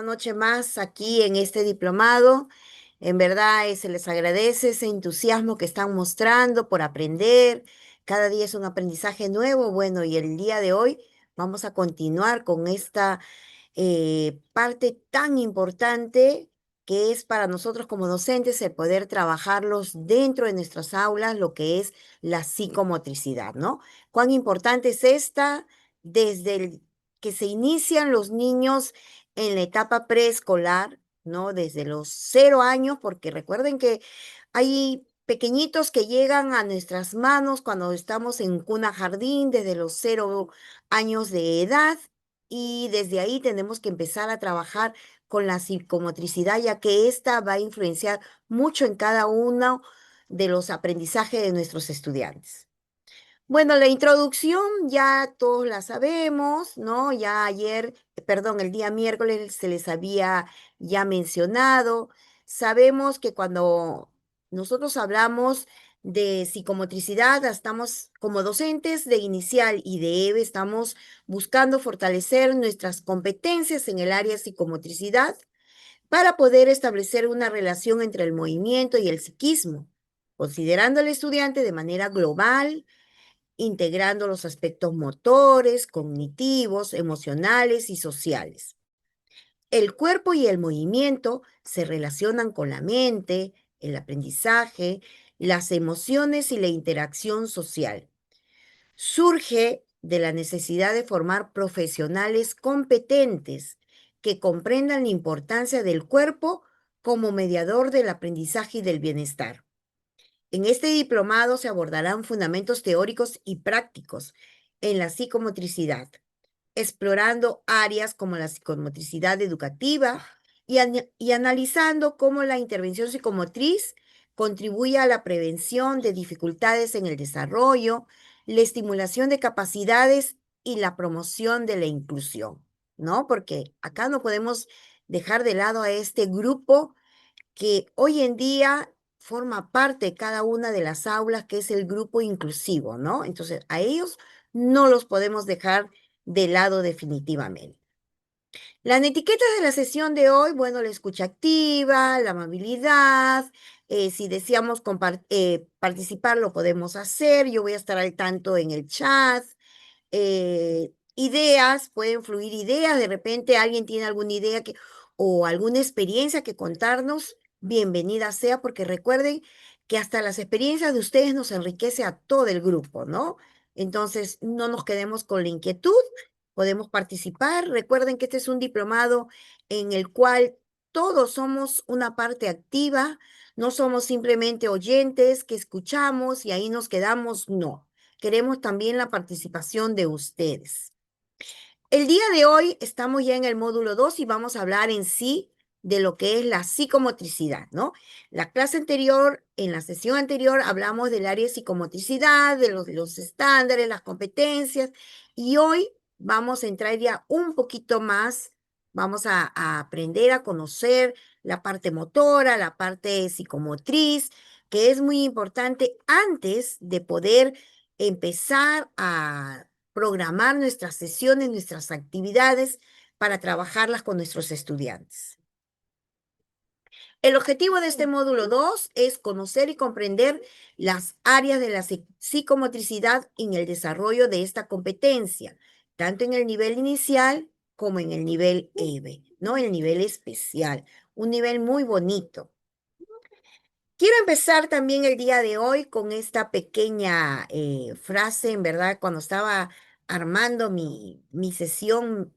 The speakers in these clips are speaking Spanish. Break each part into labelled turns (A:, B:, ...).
A: noche más aquí en este diplomado. En verdad, se les agradece ese entusiasmo que están mostrando por aprender. Cada día es un aprendizaje nuevo. Bueno, y el día de hoy vamos a continuar con esta parte tan importante que es para nosotros como docentes el poder trabajarlos dentro de nuestras aulas, lo que es la psicomotricidad, ¿no? ¿Cuán importante es esta desde el que se inician los niños en la etapa preescolar, ¿no? Desde los 0 años, porque recuerden que hay pequeñitos que llegan a nuestras manos cuando estamos en cuna jardín, desde los 0 años de edad, y desde ahí tenemos que empezar a trabajar con la psicomotricidad, ya que esta va a influenciar mucho en cada uno de los aprendizajes de nuestros estudiantes. Bueno, la introducción ya todos la sabemos, ¿no? Ya ayer, perdón, el día miércoles se les había ya mencionado. Sabemos que cuando nosotros hablamos de psicomotricidad, estamos como docentes de inicial y de EVE, estamos buscando fortalecer nuestras competencias en el área de psicomotricidad para poder establecer una relación entre el movimiento y el psiquismo, considerando al estudiante de manera global, integrando los aspectos motores, cognitivos, emocionales y sociales. El cuerpo y el movimiento se relacionan con la mente, el aprendizaje, las emociones y la interacción social. Surge de la necesidad de formar profesionales competentes que comprendan la importancia del cuerpo como mediador del aprendizaje y del bienestar. En este diplomado se abordarán fundamentos teóricos y prácticos en la psicomotricidad, explorando áreas como la psicomotricidad educativa y analizando cómo la intervención psicomotriz contribuye a la prevención de dificultades en el desarrollo, la estimulación de capacidades y la promoción de la inclusión, ¿no? Porque acá no podemos dejar de lado a este grupo que hoy en día forma parte de cada una de las aulas, que es el grupo inclusivo, ¿no? Entonces, a ellos no los podemos dejar de lado definitivamente. Las etiquetas de la sesión de hoy, bueno, la escucha activa, la amabilidad, si deseamos participar, lo podemos hacer. Yo voy a estar al tanto en el chat. Ideas, pueden fluir ideas, de repente alguien tiene alguna idea o alguna experiencia que contarnos, bienvenida sea, porque recuerden que hasta las experiencias de ustedes nos enriquece a todo el grupo, ¿no? Entonces, no nos quedemos con la inquietud, podemos participar. Recuerden que este es un diplomado en el cual todos somos una parte activa, no somos simplemente oyentes que escuchamos y ahí nos quedamos, no. Queremos también la participación de ustedes. El día de hoy estamos ya en el módulo 2 y vamos a hablar en sí de lo que es la psicomotricidad, ¿no? La clase anterior, en la sesión anterior, hablamos del área de psicomotricidad, de los estándares, las competencias, y hoy vamos a entrar ya un poquito más, vamos a aprender a conocer la parte motora, la parte psicomotriz, que es muy importante antes de poder empezar a programar nuestras sesiones, nuestras actividades para trabajarlas con nuestros estudiantes. El objetivo de este módulo 2 es conocer y comprender las áreas de la psicomotricidad en el desarrollo de esta competencia, tanto en el nivel inicial como en el nivel EVE, ¿no? El nivel especial, un nivel muy bonito. Quiero empezar también el día de hoy con esta pequeña frase, en verdad, cuando estaba armando mi sesión,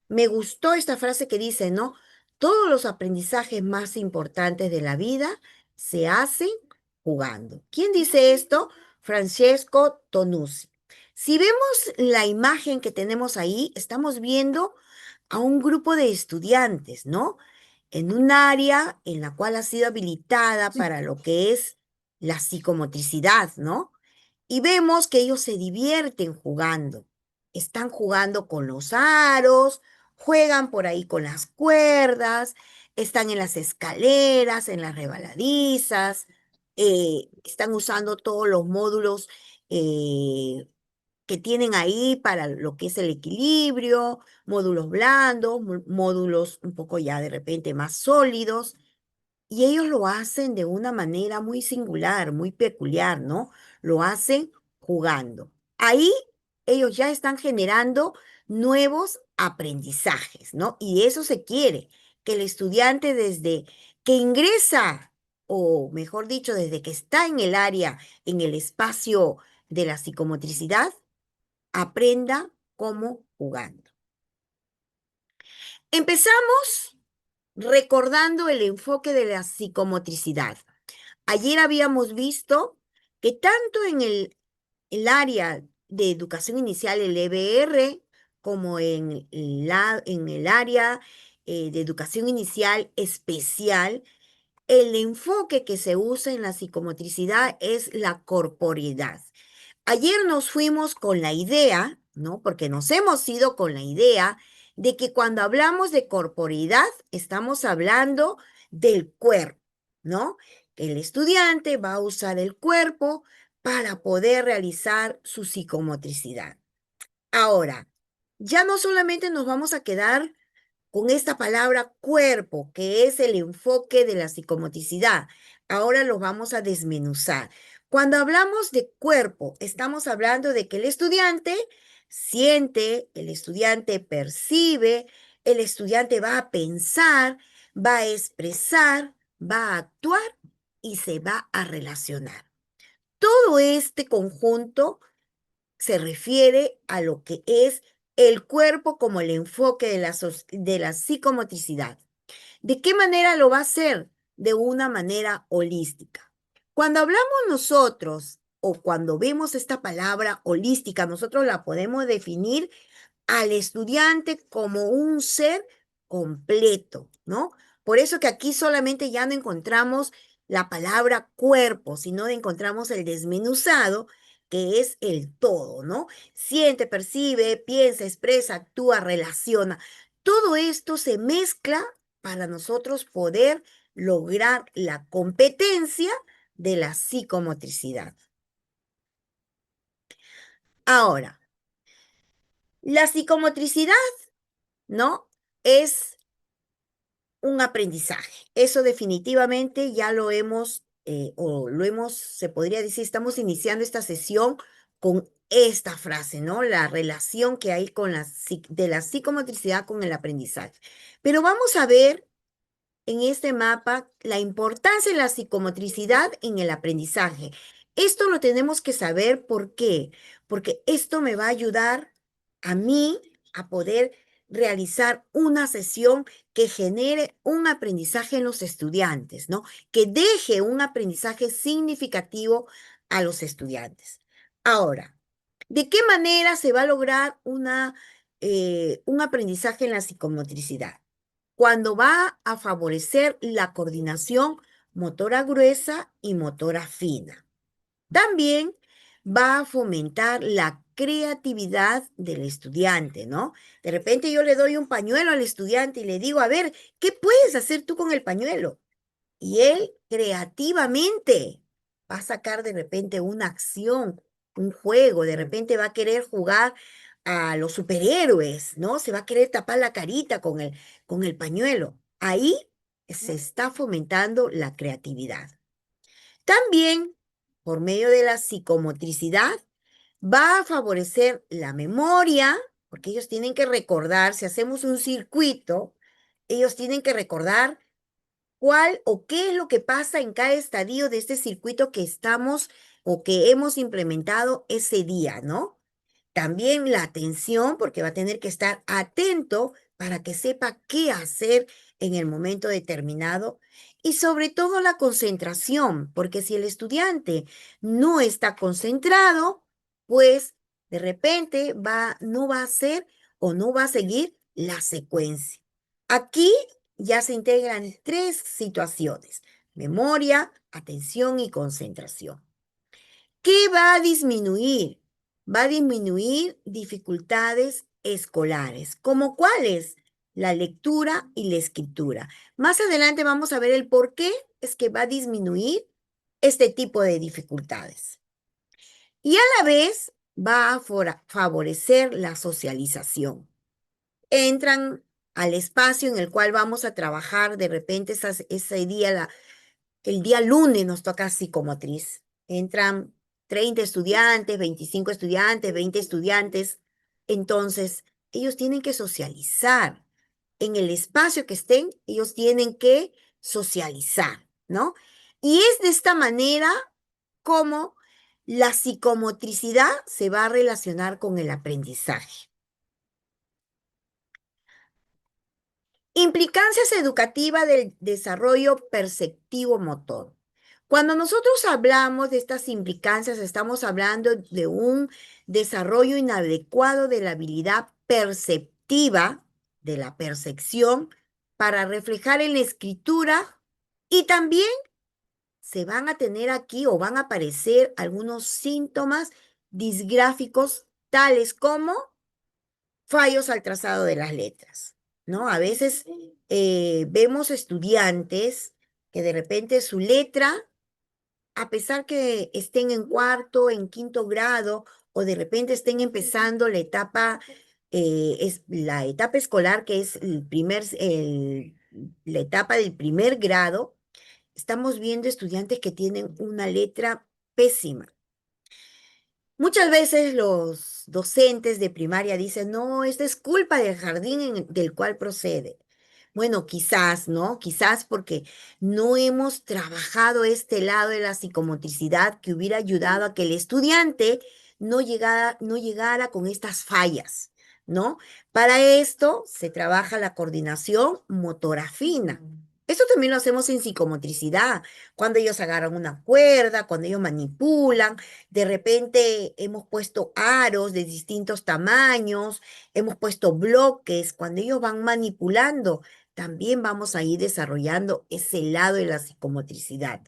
A: me gustó esta frase que dice, ¿no? Todos los aprendizajes más importantes de la vida se hacen jugando. ¿Quién dice esto? Francesco Tonucci. Si vemos la imagen que tenemos ahí, estamos viendo a un grupo de estudiantes, ¿no? En un área en la cual ha sido habilitada para lo que es la psicomotricidad, ¿no? Y vemos que ellos se divierten jugando. Están jugando con los aros, juegan por ahí con las cuerdas, están en las escaleras, en las rebaladizas, están usando todos los módulos eh, que tienen ahí para lo que es el equilibrio, módulos blandos, módulos un poco ya de repente más sólidos. Y ellos lo hacen de una manera muy singular, muy peculiar, ¿no? Lo hacen jugando. Ahí ellos ya están generando nuevos aprendizajes, ¿no? Y eso se quiere, que el estudiante desde que ingresa, o mejor dicho, desde que está en el área, en el espacio de la psicomotricidad, aprenda cómo jugando. Empezamos recordando el enfoque de la psicomotricidad. Ayer habíamos visto que tanto en el área de educación inicial, el EBR, como en el área de educación inicial especial, el enfoque que se usa en la psicomotricidad es la corporeidad. Ayer nos fuimos con la idea, ¿no? Porque nos hemos ido con la idea de que cuando hablamos de corporeidad, estamos hablando del cuerpo, ¿no? El estudiante va a usar el cuerpo para poder realizar su psicomotricidad. Ahora, ya no solamente nos vamos a quedar con esta palabra cuerpo, que es el enfoque de la psicomotricidad. Ahora lo vamos a desmenuzar. Cuando hablamos de cuerpo, estamos hablando de que el estudiante siente, el estudiante percibe, el estudiante va a pensar, va a expresar, va a actuar y se va a relacionar. Todo este conjunto se refiere a lo que es el cuerpo como el enfoque de la psicomotricidad. ¿De qué manera lo va a hacer? De una manera holística. Cuando hablamos nosotros o cuando vemos esta palabra holística, nosotros la podemos definir al estudiante como un ser completo, ¿no? Por eso que aquí solamente ya no encontramos la palabra cuerpo, sino encontramos el desmenuzado, que es el todo, ¿no? Siente, percibe, piensa, expresa, actúa, relaciona. Todo esto se mezcla para nosotros poder lograr la competencia de la psicomotricidad. Ahora, la psicomotricidad, ¿no? Es un aprendizaje. Eso definitivamente ya lo hemos, se podría decir, estamos iniciando esta sesión con esta frase, ¿no? La relación que hay con de la psicomotricidad con el aprendizaje. Pero vamos a ver en este mapa la importancia de la psicomotricidad en el aprendizaje. Esto lo tenemos que saber, ¿por qué? Porque esto me va a ayudar a mí a poder realizar una sesión que genere un aprendizaje en los estudiantes, ¿no? Que deje un aprendizaje significativo a los estudiantes. Ahora, ¿de qué manera se va a lograr un aprendizaje en la psicomotricidad? Cuando va a favorecer la coordinación motora gruesa y motora fina. También va a fomentar la creatividad del estudiante, ¿no? De repente yo le doy un pañuelo al estudiante y le digo, a ver, ¿qué puedes hacer tú con el pañuelo? Y él creativamente va a sacar de repente una acción, un juego, de repente va a querer jugar a los superhéroes, ¿no? Se va a querer tapar la carita con el pañuelo. Ahí se está fomentando la creatividad. También, por medio de la psicomotricidad, va a favorecer la memoria, porque ellos tienen que recordar, si hacemos un circuito, ellos tienen que recordar cuál o qué es lo que pasa en cada estadio de este circuito que estamos o que hemos implementado ese día, ¿no? También la atención, porque va a tener que estar atento para que sepa qué hacer en el momento determinado. Y sobre todo la concentración, porque si el estudiante no está concentrado, pues de repente no va a hacer o no va a seguir la secuencia. Aquí ya se integran tres situaciones: memoria, atención y concentración. ¿Qué va a disminuir? Va a disminuir dificultades escolares. ¿Como cuáles? La lectura y la escritura. Más adelante vamos a ver el por qué es que va a disminuir este tipo de dificultades. Y a la vez va a favorecer la socialización. Entran al espacio en el cual vamos a trabajar, de repente ese día, el día lunes nos toca psicomotriz. Entran 30 estudiantes, 25 estudiantes, 20 estudiantes. Entonces, ellos tienen que socializar. En el espacio que estén, ellos tienen que socializar, ¿no? Y es de esta manera como la psicomotricidad se va a relacionar con el aprendizaje. Implicancias educativas del desarrollo perceptivo motor. Cuando nosotros hablamos de estas implicancias, estamos hablando de un desarrollo inadecuado de la habilidad perceptiva, de la percepción, para reflejar en la escritura y también se van a tener aquí o van a aparecer algunos síntomas disgráficos tales como fallos al trazado de las letras, ¿no? A veces vemos estudiantes que de repente su letra, a pesar que estén en cuarto, en quinto grado, o de repente estén empezando la etapa, es la etapa escolar, que es la etapa del primer grado, estamos viendo estudiantes que tienen una letra pésima. Muchas veces los docentes de primaria dicen, no, esta es culpa del jardín del cual procede. Bueno, quizás, ¿no? Quizás porque no hemos trabajado este lado de la psicomotricidad que hubiera ayudado a que el estudiante no llegara con estas fallas, ¿no? Para esto se trabaja la coordinación motora fina. Esto también lo hacemos en psicomotricidad, cuando ellos agarran una cuerda, cuando ellos manipulan. De repente hemos puesto aros de distintos tamaños, hemos puesto bloques. Cuando ellos van manipulando, también vamos a ir desarrollando ese lado de la psicomotricidad.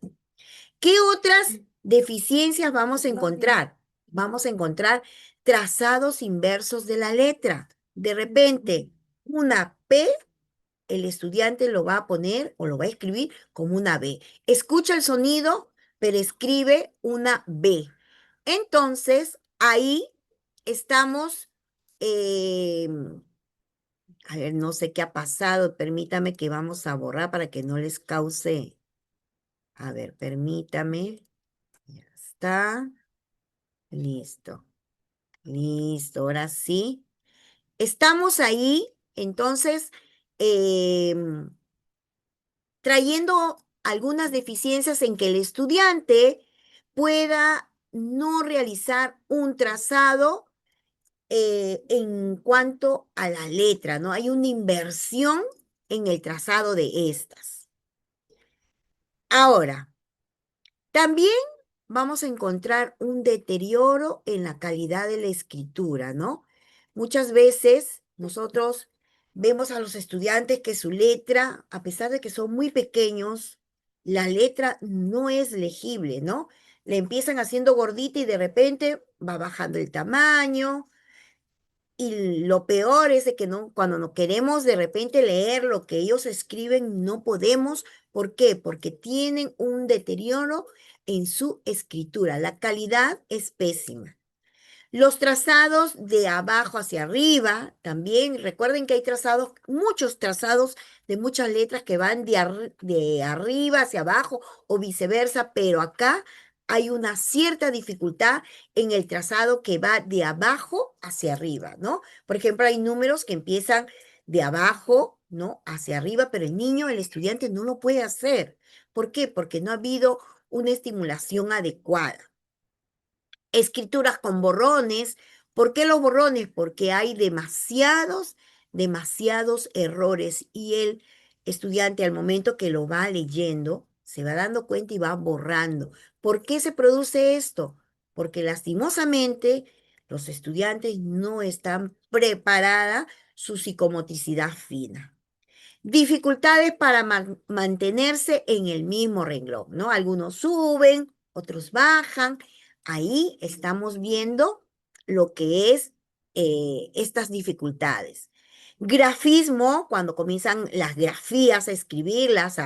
A: ¿Qué otras deficiencias vamos a encontrar? Vamos a encontrar trazados inversos de la letra. De repente, una P el estudiante lo va a poner o lo va a escribir como una B. Escucha el sonido, pero escribe una B. Entonces, ahí estamos, eh, a ver, no sé qué ha pasado, permítame que vamos a borrar para que no les cause, a ver, permítame, ya está, listo, listo, ahora sí. Estamos ahí, entonces, trayendo algunas deficiencias en que el estudiante pueda no realizar un trazado en cuanto a la letra, ¿no? Hay una inversión en el trazado de estas. Ahora, también vamos a encontrar un deterioro en la calidad de la escritura, ¿no? Muchas veces nosotros vemos a los estudiantes que su letra, a pesar de que son muy pequeños, la letra no es legible, ¿no? Le empiezan haciendo gordita y de repente va bajando el tamaño, y lo peor es de que no, cuando no queremos de repente leer lo que ellos escriben, no podemos. ¿Por qué? Porque tienen un deterioro en su escritura. La calidad es pésima. Los trazados de abajo hacia arriba, también recuerden que hay trazados, muchos trazados de muchas letras que van de arriba hacia abajo o viceversa, pero acá hay una cierta dificultad en el trazado que va de abajo hacia arriba, ¿no? Por ejemplo, hay números que empiezan de abajo, ¿no? Hacia arriba, pero el niño, el estudiante no lo puede hacer. ¿Por qué? Porque no ha habido una estimulación adecuada. Escrituras con borrones. ¿Por qué los borrones? Porque hay demasiados errores y el estudiante al momento que lo va leyendo se va dando cuenta y va borrando. ¿Por qué se produce esto? Porque lastimosamente los estudiantes no están preparadas su psicomotricidad fina. Dificultades para mantenerse en el mismo renglón, ¿no? Algunos suben, otros bajan. Ahí estamos viendo lo que es estas dificultades. Grafismo, cuando comienzan las grafías a escribirlas,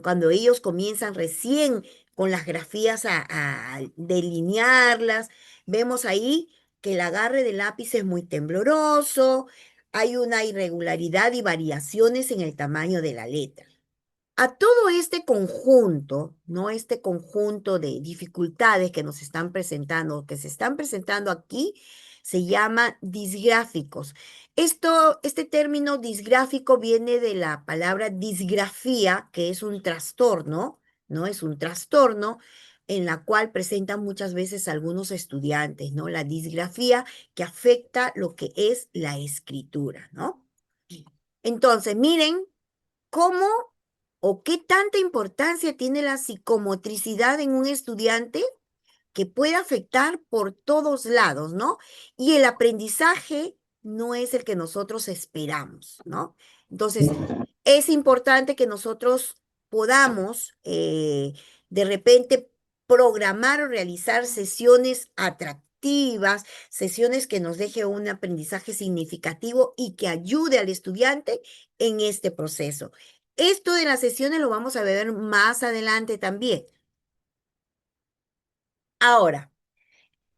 A: cuando ellos comienzan recién con las grafías a delinearlas, vemos ahí que el agarre del lápiz es muy tembloroso, hay una irregularidad y variaciones en el tamaño de la letra. A todo este conjunto, ¿no? Este conjunto de dificultades que nos están presentando, que se están presentando aquí, se llama disgráficos. Este término disgráfico viene de la palabra disgrafía, que es un trastorno, ¿no? Es un trastorno en la cual presentan muchas veces algunos estudiantes, ¿no? La disgrafía que afecta lo que es la escritura, ¿no? Entonces, miren cómo o qué tanta importancia tiene la psicomotricidad en un estudiante que puede afectar por todos lados, ¿no? Y el aprendizaje no es el que nosotros esperamos, ¿no? Entonces, es importante que nosotros podamos de repente programar o realizar sesiones atractivas, sesiones que nos deje un aprendizaje significativo y que ayude al estudiante en este proceso. Esto de las sesiones lo vamos a ver más adelante también. Ahora,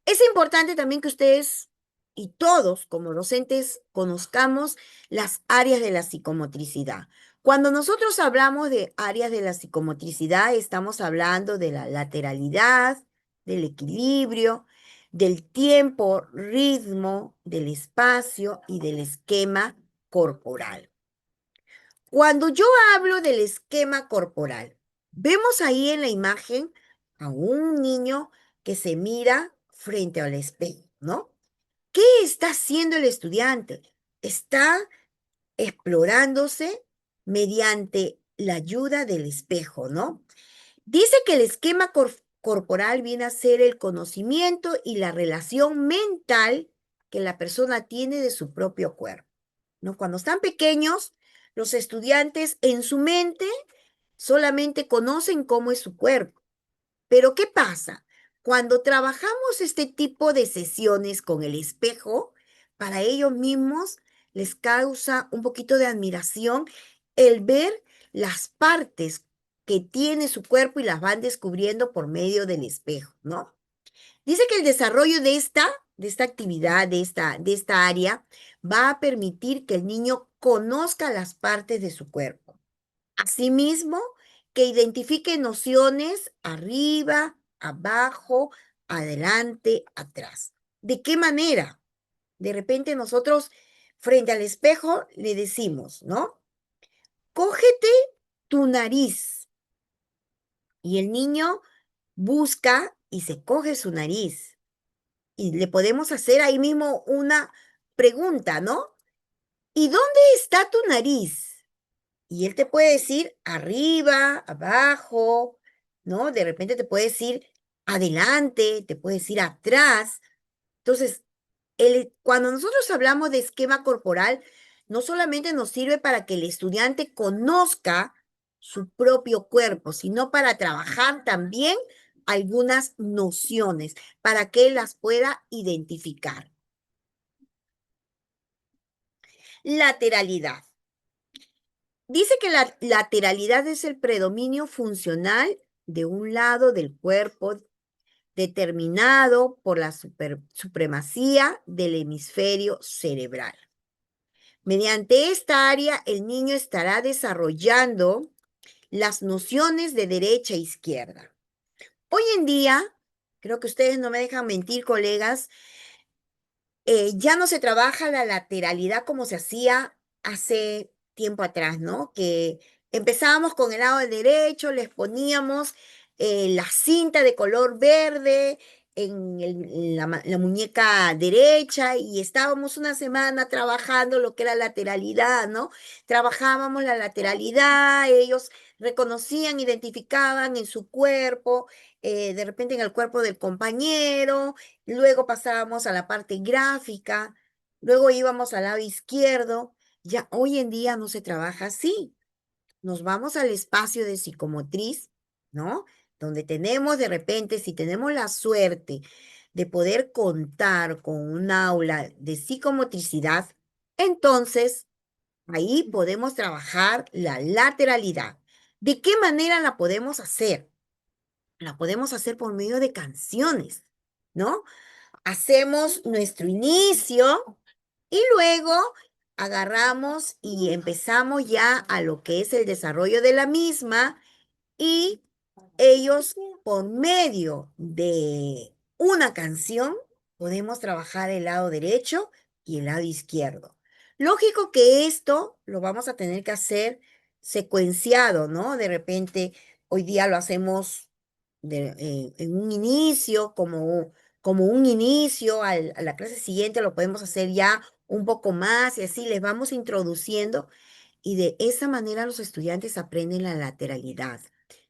A: es importante también que ustedes y todos como docentes conozcamos las áreas de la psicomotricidad. Cuando nosotros hablamos de áreas de la psicomotricidad, estamos hablando de la lateralidad, del equilibrio, del tiempo, ritmo, del espacio y del esquema corporal. Cuando yo hablo del esquema corporal, vemos ahí en la imagen a un niño que se mira frente al espejo, ¿no? ¿Qué está haciendo el estudiante? Está explorándose mediante la ayuda del espejo, ¿no? Dice que el esquema corporal viene a ser el conocimiento y la relación mental que la persona tiene de su propio cuerpo, ¿no? Cuando están pequeños, los estudiantes en su mente solamente conocen cómo es su cuerpo. Pero ¿qué pasa? Cuando trabajamos este tipo de sesiones con el espejo, para ellos mismos les causa un poquito de admiración el ver las partes que tiene su cuerpo y las van descubriendo por medio del espejo, ¿no? Dice que el desarrollo de esta actividad, de esta área, va a permitir que el niño conozca las partes de su cuerpo. Asimismo, que identifique nociones arriba, abajo, adelante, atrás. ¿De qué manera? De repente nosotros frente al espejo le decimos, ¿no? Cógete tu nariz. Y el niño busca y se coge su nariz. Y le podemos hacer ahí mismo una pregunta, ¿no? ¿Y dónde está tu nariz? Y él te puede decir arriba, abajo, ¿no? De repente te puede decir adelante, te puede decir atrás. Entonces, cuando nosotros hablamos de esquema corporal, no solamente nos sirve para que el estudiante conozca su propio cuerpo, sino para trabajar también algunas nociones, para que él las pueda identificar. Lateralidad. Dice que la lateralidad es el predominio funcional de un lado del cuerpo determinado por la supremacía del hemisferio cerebral. Mediante esta área, el niño estará desarrollando las nociones de derecha e izquierda. Hoy en día, creo que ustedes no me dejan mentir, colegas, ya no se trabaja la lateralidad como se hacía hace tiempo atrás, ¿no? Que empezábamos con el lado derecho, les poníamos la cinta de color verde en la muñeca derecha y estábamos una semana trabajando lo que era lateralidad, ¿no? Trabajábamos la lateralidad, ellos reconocían, identificaban en su cuerpo, de repente en el cuerpo del compañero. Luego pasábamos a la parte gráfica, luego íbamos al lado izquierdo. Ya hoy en día no se trabaja así. Nos vamos al espacio de psicomotriz, ¿no? Donde tenemos de repente, si tenemos la suerte de poder contar con un aula de psicomotricidad, entonces ahí podemos trabajar la lateralidad. ¿De qué manera la podemos hacer? La podemos hacer por medio de canciones, ¿no? hacemos nuestro inicio y luego agarramos y empezamos ya a lo que es el desarrollo de la misma y ellos por medio de una canción podemos trabajar el lado derecho y el lado izquierdo. Lógico que esto lo vamos a tener que hacer secuenciado, ¿no? De repente, hoy día lo hacemos en un inicio, como un inicio, a la clase siguiente lo podemos hacer ya un poco más y así les vamos introduciendo y de esa manera los estudiantes aprenden la lateralidad,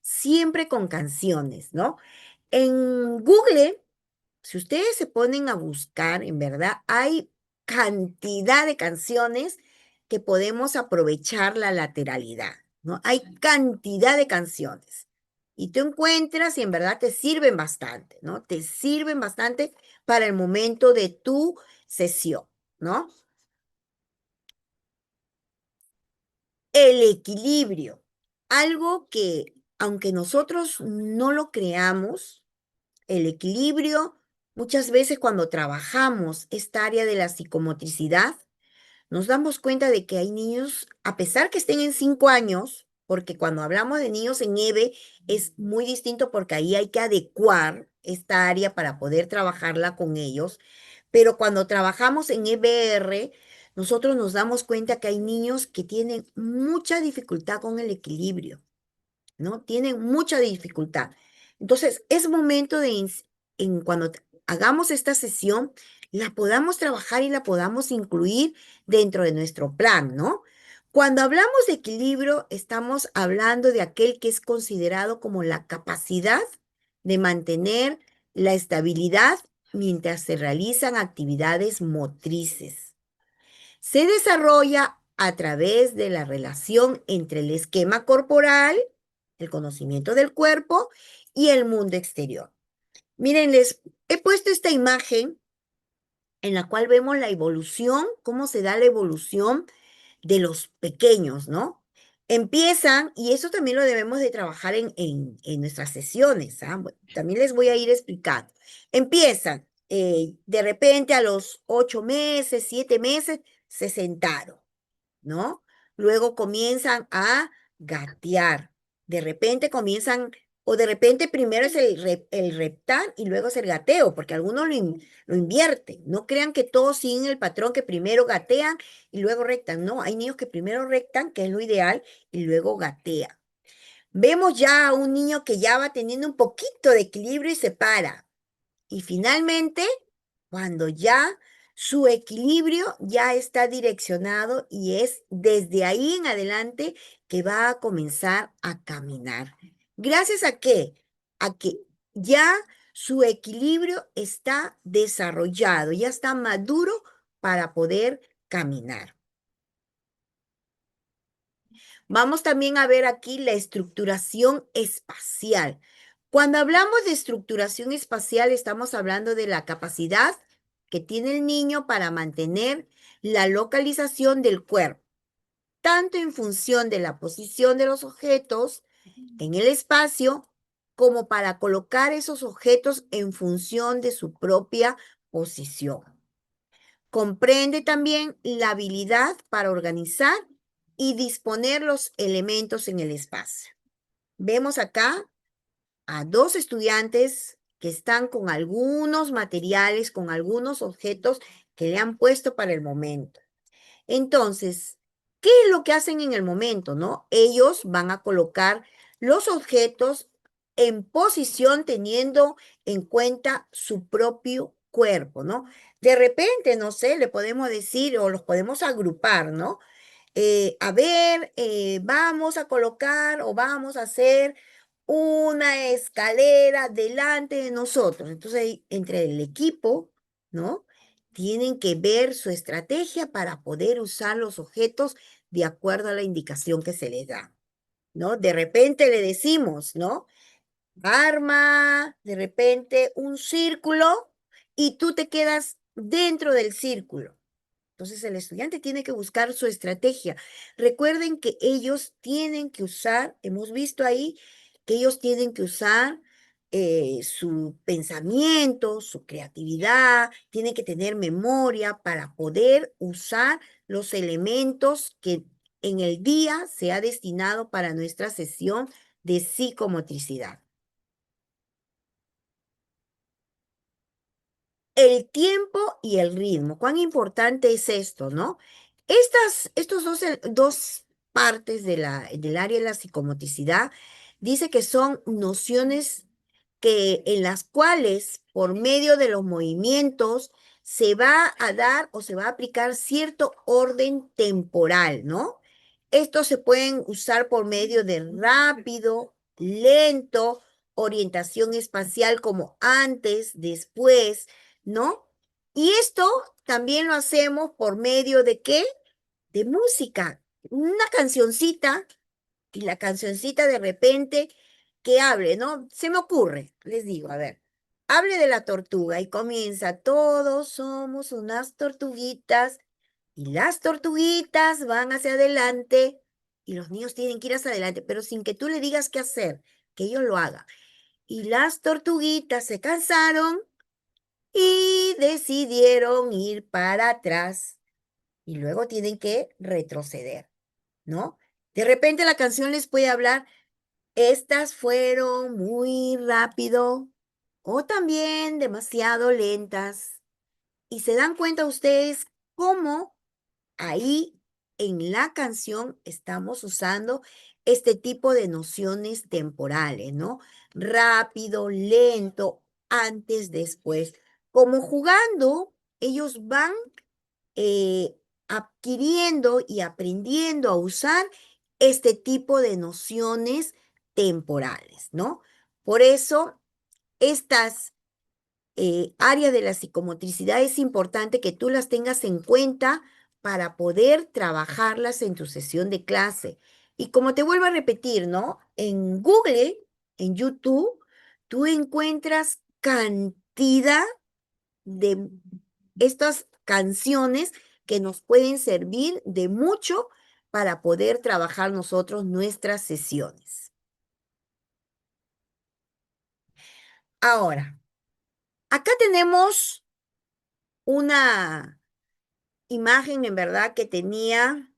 A: siempre con canciones, ¿no? En Google, si ustedes se ponen a buscar, en verdad, hay cantidad de canciones que podemos aprovechar la lateralidad, ¿no? Hay cantidad de canciones. Y tú encuentras y en verdad te sirven bastante, ¿no? Te sirven bastante para el momento de tu sesión, ¿no? El equilibrio, algo que aunque nosotros no lo creamos, el equilibrio, muchas veces cuando trabajamos esta área de la psicomotricidad, nos damos cuenta de que hay niños, a pesar que estén en 5 años, porque cuando hablamos de niños en EVE es muy distinto porque ahí hay que adecuar esta área para poder trabajarla con ellos, pero cuando trabajamos en EBR, nosotros nos damos cuenta que hay niños que tienen mucha dificultad con el equilibrio, ¿no? Tienen mucha dificultad. Entonces, es momento de, cuando hagamos esta sesión, la podamos trabajar y la podamos incluir dentro de nuestro plan, ¿no? Cuando hablamos de equilibrio, estamos hablando de aquel que es considerado como la capacidad de mantener la estabilidad mientras se realizan actividades motrices. Se desarrolla a través de la relación entre el esquema corporal, el conocimiento del cuerpo y el mundo exterior. Miren, les he puesto esta imagen en la cual vemos la evolución, cómo se da la evolución de los pequeños, ¿no? Empiezan, y eso también lo debemos de trabajar en nuestras sesiones, ¿ah? Bueno, también les voy a ir explicando. Empiezan, de repente a los 8 meses, 7 meses, se sentaron. ¿No? Luego comienzan a gatear. De repente comienzan, o de repente primero es el reptar y luego es el gateo, porque algunos lo invierten. No crean que todos siguen el patrón que primero gatean y luego rectan. No, hay niños que primero rectan, que es lo ideal, y luego gatean. Vemos ya a un niño que ya va teniendo un poquito de equilibrio y se para. Y finalmente, cuando ya su equilibrio ya está direccionado y es desde ahí en adelante que va a comenzar a caminar. ¿Gracias a qué? A que ya su equilibrio está desarrollado, ya está maduro para poder caminar. Vamos también a ver aquí la estructuración espacial. Cuando hablamos de estructuración espacial, estamos hablando de la capacidad que tiene el niño para mantener la localización del cuerpo, tanto en función de la posición de los objetos en el espacio, como para colocar esos objetos en función de su propia posición. Comprende también la habilidad para organizar y disponer los elementos en el espacio. Vemos acá a dos estudiantes que están con algunos materiales, con algunos objetos que le han puesto para el momento. Entonces, ¿qué es lo que hacen en el momento, no? Ellos van a colocar los objetos en posición teniendo en cuenta su propio cuerpo, ¿no? De repente, no sé, le podemos decir o los podemos agrupar, ¿no? A ver, vamos a colocar o vamos a hacer una escalera delante de nosotros. Entonces, entre el equipo, ¿no? Tienen que ver su estrategia para poder usar los objetos de acuerdo a la indicación que se les da, ¿no? De repente le decimos, ¿no? Arma, de repente un círculo y tú te quedas dentro del círculo. Entonces el estudiante tiene que buscar su estrategia. Recuerden que ellos tienen que usar, hemos visto ahí que ellos tienen que usar su pensamiento, su creatividad, tiene que tener memoria para poder usar los elementos que en el día se ha destinado para nuestra sesión de psicomotricidad. El tiempo y el ritmo. Cuán importante es esto, ¿no? Estos dos partes del área de la psicomotricidad dice que son nociones en las cuales por medio de los movimientos se va a dar o se va a aplicar cierto orden temporal, ¿no? Estos se pueden usar por medio de rápido, lento, orientación espacial como antes, después, ¿no? Y esto también lo hacemos por medio de ¿qué? De música. Una cancioncita y la cancioncita de repente que hable, ¿no? Se me ocurre, les digo, a ver, hable de la tortuga y comienza, todos somos unas tortuguitas y las tortuguitas van hacia adelante y los niños tienen que ir hacia adelante, pero sin que tú le digas qué hacer, que ellos lo hagan. Y las tortuguitas se cansaron y decidieron ir para atrás y luego tienen que retroceder, ¿no? De repente la canción les puede hablar, estas fueron muy rápido o también demasiado lentas. Y se dan cuenta ustedes cómo ahí en la canción estamos usando este tipo de nociones temporales, ¿no? Rápido, lento, antes, después. Como jugando, ellos van adquiriendo y aprendiendo a usar este tipo de nociones temporales, ¿no? Por eso, estas áreas de la psicomotricidad es importante que tú las tengas en cuenta para poder trabajarlas en tu sesión de clase. Y como te vuelvo a repetir, ¿no? En Google, en YouTube, tú encuentras cantidad de estas canciones que nos pueden servir de mucho para poder trabajar nosotros nuestras sesiones. Ahora, acá tenemos una imagen, en verdad, que tenía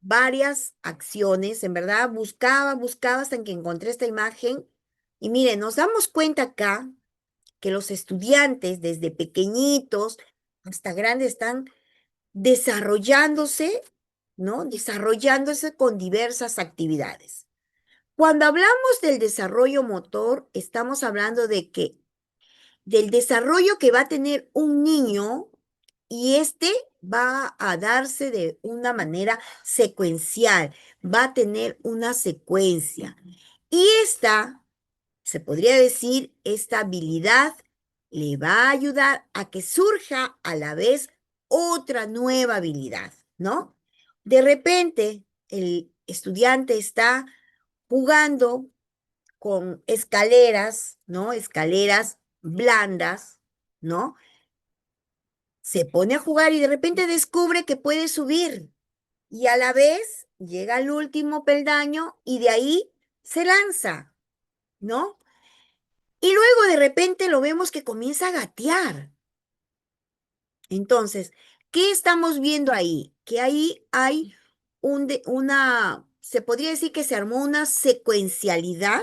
A: varias acciones, en verdad, buscaba hasta que encontré esta imagen. Y miren, nos damos cuenta acá que los estudiantes, desde pequeñitos hasta grandes, están desarrollándose, ¿no? Desarrollándose con diversas actividades. Cuando hablamos del desarrollo motor, estamos hablando de que del desarrollo que va a tener un niño y este va a darse de una manera secuencial, va a tener una secuencia. Y esta, se podría decir, esta habilidad le va a ayudar a que surja a la vez otra nueva habilidad, ¿no? De repente, el estudiante está jugando con escaleras, ¿no? Escaleras blandas, ¿no? Se pone a jugar y de repente descubre que puede subir y a la vez llega al último peldaño y de ahí se lanza, ¿no? Y luego de repente lo vemos que comienza a gatear. Entonces, ¿qué estamos viendo ahí? Que ahí hay se podría decir que se armó una secuencialidad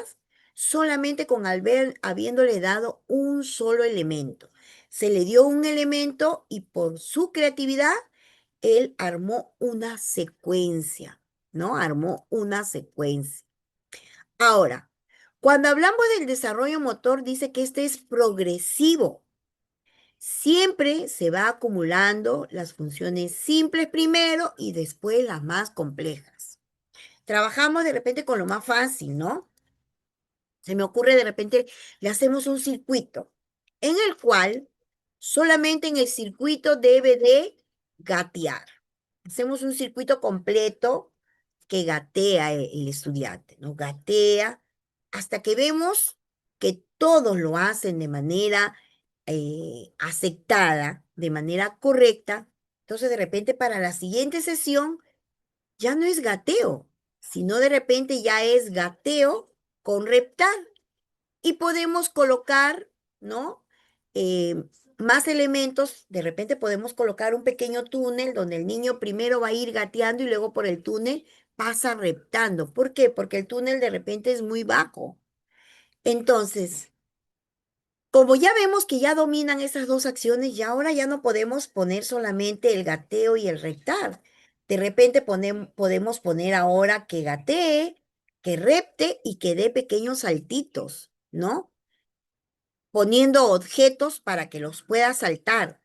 A: solamente con habiéndole dado un solo elemento. Se le dio un elemento y por su creatividad, él armó una secuencia, ¿no? Armó una secuencia. Ahora, cuando hablamos del desarrollo motor, dice que este es progresivo. Siempre se va acumulando las funciones simples primero y después las más complejas. Trabajamos de repente con lo más fácil, ¿no? Se me ocurre de repente, le hacemos un circuito en el cual solamente en el circuito debe de gatear. Hacemos un circuito completo que gatea el estudiante, ¿no? Gatea hasta que vemos que todos lo hacen de manera aceptada, de manera correcta. Entonces, de repente, para la siguiente sesión, ya no es gateo, sino de repente ya es gateo con reptar. y podemos colocar, ¿no? Eh, más elementos, de repente podemos colocar un pequeño túnel donde el niño primero va a ir gateando y luego por el túnel pasa reptando. ¿Por qué? Porque el túnel de repente es muy bajo. Entonces, como ya vemos que ya dominan esas dos acciones, ya ahora ya no podemos poner solamente el gateo y el reptar. De repente podemos poner ahora que gatee, que repte y que dé pequeños saltitos, ¿no? Poniendo objetos para que los pueda saltar.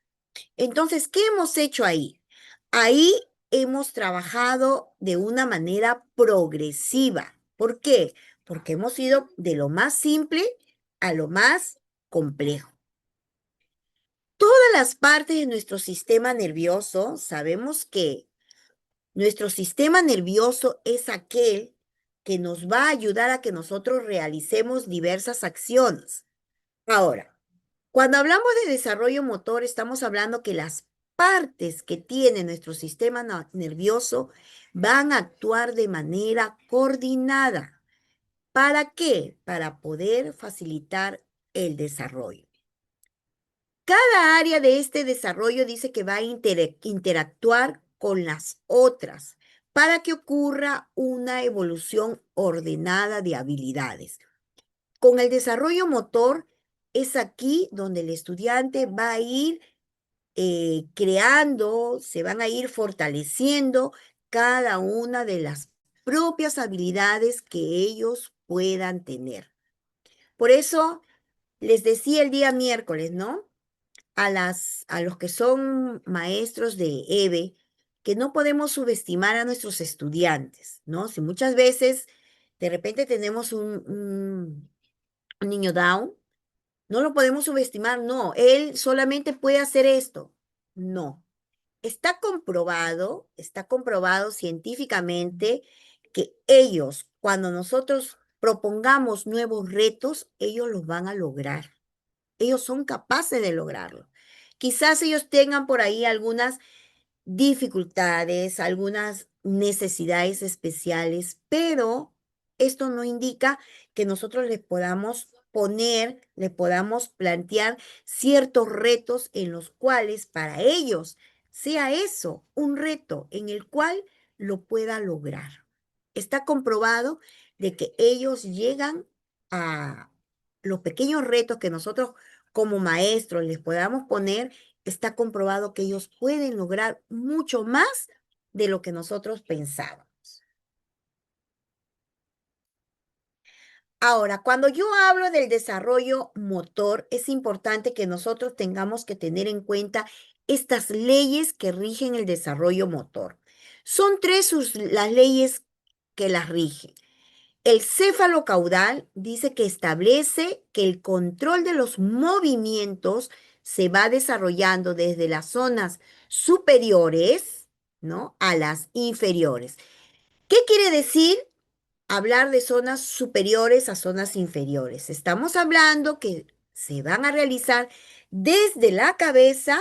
A: Entonces, ¿qué hemos hecho ahí? Ahí hemos trabajado de una manera progresiva. ¿Por qué? Porque hemos ido de lo más simple a lo más complejo. Todas las partes de nuestro sistema nervioso, sabemos que nuestro sistema nervioso es aquel que nos va a ayudar a que nosotros realicemos diversas acciones. Ahora, cuando hablamos de desarrollo motor, estamos hablando que las partes que tiene nuestro sistema nervioso van a actuar de manera coordinada. ¿Para qué? Para poder facilitar el desarrollo. Cada área de este desarrollo dice que va a interactuar con las otras para que ocurra una evolución ordenada de habilidades. Con el desarrollo motor es aquí donde el estudiante va a ir creando, se van a ir fortaleciendo cada una de las propias habilidades que ellos puedan tener. Por eso les decía el día miércoles, ¿no? A los que son maestros de EVE, que no podemos subestimar a nuestros estudiantes, ¿no? Si muchas veces de repente tenemos un niño down, no lo podemos subestimar, no, él solamente puede hacer esto. No, está comprobado científicamente que ellos, cuando nosotros propongamos nuevos retos, ellos los van a lograr. Ellos son capaces de lograrlo. Quizás ellos tengan por ahí algunas dificultades, algunas necesidades especiales, pero esto no indica que nosotros les podamos poner, le podamos plantear ciertos retos en los cuales para ellos sea eso, un reto en el cual lo pueda lograr. Está comprobado de que ellos llegan a los pequeños retos que nosotros como maestros les podamos poner, está comprobado que ellos pueden lograr mucho más de lo que nosotros pensábamos. Ahora, cuando yo hablo del desarrollo motor, es importante que nosotros tengamos que tener en cuenta estas leyes que rigen el desarrollo motor. Son tres las leyes que las rigen. El céfalo caudal dice que establece que el control de los movimientos se va desarrollando desde las zonas superiores, ¿no? A las inferiores. ¿Qué quiere decir hablar de zonas superiores a zonas inferiores? Estamos hablando que se van a realizar desde la cabeza